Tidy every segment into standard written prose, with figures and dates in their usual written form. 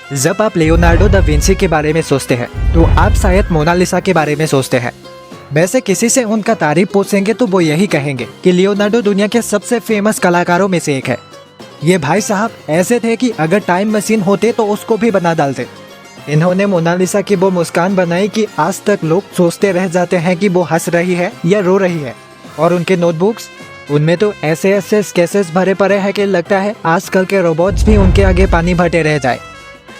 जब आप Leonardo da Vinci के बारे में सोचते हैं तो आप शायद मोनालिसा के बारे में सोचते हैं। वैसे किसी से उनका तारीफ पूछेंगे तो वो यही कहेंगे कि लियोनार्डो दुनिया के सबसे फेमस कलाकारों में से एक है। ये भाई साहब ऐसे थे कि अगर टाइम मशीन होते तो उसको भी बना डालते। इन्होंने मोनालिसा की वो मुस्कान बनाई कि आज तक लोग सोचते रह जाते हैं कि वो हंस रही है या रो रही है। और उनके नोटबुक्स, उनमें तो ऐसे ऐसे स्केचेस भरे पड़े हैं कि लगता है आजकल के रोबोट्स भी उनके आगे पानी भरते रह जाए।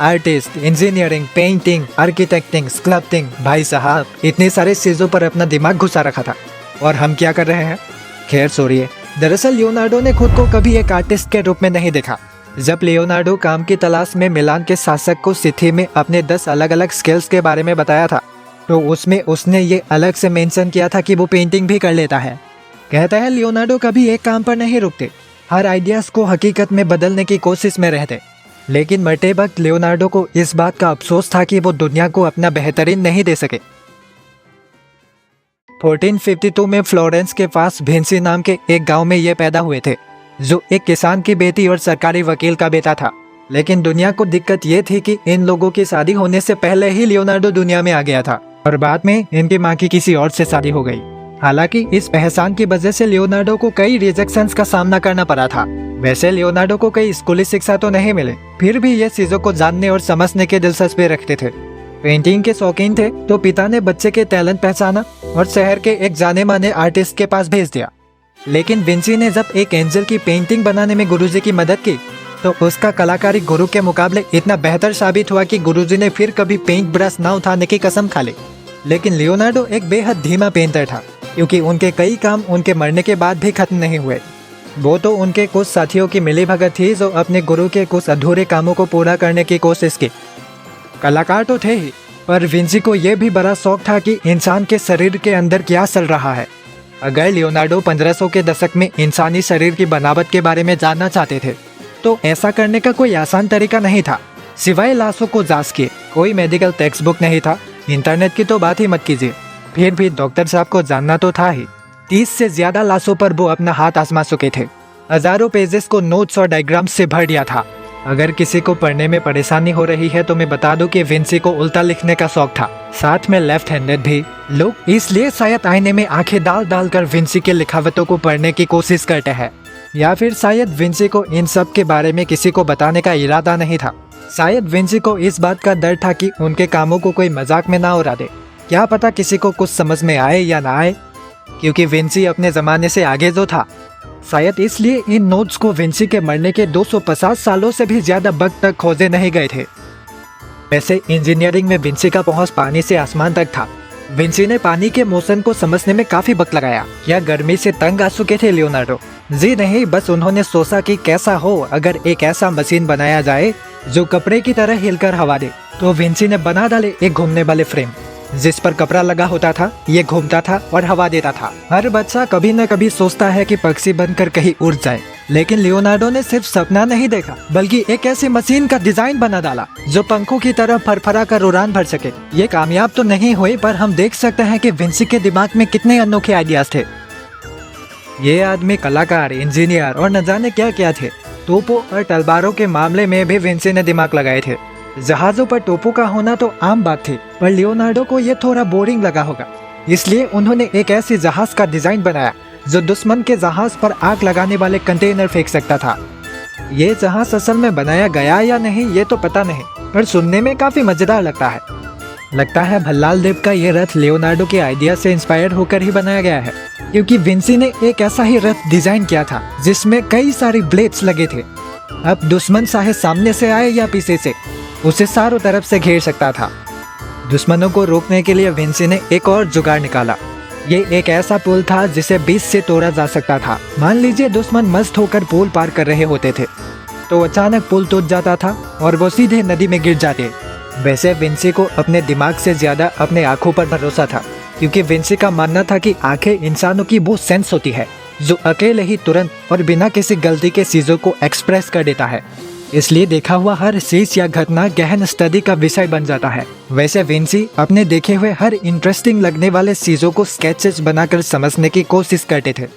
आर्टिस्ट, इंजीनियरिंग, पेंटिंग, आर्किटेक्टिंग, स्कल्पटिंग, भाई साहब इतनी सारी चीज़ों पर अपना दिमाग घुसा रखा था। और हम क्या कर रहे हैं? खैर छोड़िए। दरअसल लियोनार्डो ने खुद को कभी एक आर्टिस्ट के रूप में नहीं देखा। जब लियोनार्डो काम की तलाश में मिलान के शासक को चिट्ठी में अपने 10 अलग अलग स्किल्स के बारे में बताया था तो उसमें उसने ये अलग से मेंशन किया था कि वो पेंटिंग भी कर लेता है। कहता है लियोनार्डो कभी एक काम पर नहीं रुकते, हर आइडियाज को हकीकत में बदलने की कोशिश में रहते। लेकिन मरते वक्त लियोनार्डो को इस बात का अफसोस था कि वो दुनिया को अपना बेहतरीन नहीं दे सके। 1452 में फ्लोरेंस के पास विंची नाम के एक गांव में ये पैदा हुए थे, जो एक किसान की बेटी और सरकारी वकील का बेटा था। लेकिन दुनिया को दिक्कत ये थी कि इन लोगों की शादी होने से पहले ही लियोनार्डो दुनिया में आ गया था और बाद में इनकी माँ की किसी और से शादी हो गई। हालांकि इस पहचान की वजह से लियोनार्डो को कई रिजेक्शंस का सामना करना पड़ा था। वैसे लियोनार्डो को कई स्कूली शिक्षा तो नहीं मिले, फिर भी ये चीजों को जानने और समझने के दिलचस्पी रखते थे। पेंटिंग के शौकीन थे तो पिता ने बच्चे के टैलेंट पहचाना और शहर के एक जाने माने आर्टिस्ट के पास भेज दिया। लेकिन विंची ने जब एक एंजल की पेंटिंग बनाने में गुरुजी की मदद की तो उसका कलाकारी गुरु के मुकाबले इतना बेहतर साबित हुआ कि गुरुजी ने फिर कभी पेंट ब्रश न उठाने की कसम खा ली। लेकिन लियोनार्डो एक बेहद धीमा पेंटर था, क्योंकि उनके कई काम उनके मरने के बाद भी खत्म नहीं हुए। वो तो उनके कुछ साथियों की मिलीभगत थी जो अपने गुरु के कुछ अधूरे कामों को पूरा करने की कोशिश की। कलाकार तो थे ही, पर विंची को यह भी बड़ा शौक था कि इंसान के शरीर के अंदर क्या चल रहा है। अगर लियोनार्डो 1500 के दशक में इंसानी शरीर की बनावट के बारे में जानना चाहते थे तो ऐसा करने का कोई आसान तरीका नहीं था, सिवाय लाशों को जांच किए। कोई मेडिकल टेक्स्ट बुक नहीं था, इंटरनेट की तो बात ही मत कीजिए। फिर भी डॉक्टर साहब को जानना तो था ही। 30 से ज्यादा लाशों पर वो अपना हाथ आजमा चुके थे। हजारों पेजेस को नोट्स और डायग्राम्स से भर दिया था। अगर किसी को पढ़ने में परेशानी हो रही है तो मैं बता दूं कि विंची को उल्टा लिखने का शौक था, साथ में लेफ्ट हैंडेड भी। लोग इसलिए शायद आईने में आंखें डाल डाल कर विंची के लिखावटों को पढ़ने की कोशिश करते हैं, या फिर शायद विंची को इन सब के बारे में किसी को बताने का इरादा नहीं था। शायद विंची को इस बात का डर था कि उनके कामों को कोई मजाक में ना उड़ा दे। क्या पता किसी को कुछ समझ में आए या ना आए, क्योंकि विंची अपने जमाने से आगे जो था। शायद इसलिए इन नोट्स को विंची के मरने के 250 सालों से भी ज्यादा वक्त तक खोजे नहीं गए थे। वैसे इंजीनियरिंग में विंची का पहुंच पानी से आसमान तक था। विंची ने पानी के मोशन को समझने में काफी वक्त लगाया। क्या गर्मी से तंग आ चुके थे लियोनार्डो? जी नहीं, बस उन्होंने सोचा कि कैसा हो अगर एक ऐसा मशीन बनाया जाए जो कपड़े की तरह हिलकर हवा दे। तो विंची ने बना डाले एक घूमने वाले फ्रेम, जिस पर कपड़ा लगा होता था, ये घूमता था और हवा देता था। हर बच्चा कभी न कभी सोचता है कि पक्षी बनकर कहीं उड़ जाए, लेकिन लियोनार्डो ने सिर्फ सपना नहीं देखा बल्कि एक ऐसी मशीन का डिजाइन बना डाला जो पंखों की तरह फरफरा कर उड़ान भर सके। ये कामयाब तो नहीं हुई, पर हम देख सकते हैं कि विंची के दिमाग में कितने अनोखे आइडियाज थे। ये आदमी कलाकार, इंजीनियर और न जाने क्या क्या थे। तोपों और तलवारों के मामले में भी विंची ने दिमाग लगाए थे। जहाजों पर तोपों का होना तो आम बात थी, पर लियोनार्डो को यह थोड़ा बोरिंग लगा होगा, इसलिए उन्होंने एक ऐसी जहाज का डिजाइन बनाया जो दुश्मन के जहाज पर आग लगाने वाले कंटेनर फेंक सकता था। ये जहाज असल में बनाया गया या नहीं ये तो पता नहीं, पर सुनने में काफी मजेदार लगता है भल्लाल देव का ये रथ लियोनार्डो के आइडिया से इंस्पायर होकर ही बनाया गया है, क्योंकि विंची ने एक ऐसा ही रथ डिजाइन किया था जिसमें कई सारी ब्लेड्स लगे थे। अब दुश्मन चाहे सामने से आए या पीछे से, उसे चारों तरफ से घेर सकता था। दुश्मनों को रोकने के लिए विंची ने एक और जुगाड़ निकाला। ये एक ऐसा पुल था जिसे बीच से तोड़ा जा सकता था। मान लीजिए दुश्मन मस्त होकर पुल पार कर रहे होते थे तो अचानक पुल टूट जाता था और वो सीधे नदी में गिर जाते। वैसे विंची को अपने दिमाग से ज्यादा अपने आंखों पर भरोसा था, क्योंकि विंची का मानना था कि आंखें इंसानों की वो सेंस होती है जो अकेले ही तुरंत और बिना किसी गलती के चीजों को एक्सप्रेस कर देता है। इसलिए देखा हुआ हर चीज या घटना गहन स्टडी का विषय बन जाता है। वैसे विंची अपने देखे हुए हर इंटरेस्टिंग लगने वाले चीजों को स्केचेस बनाकर समझने की कोशिश करते थे।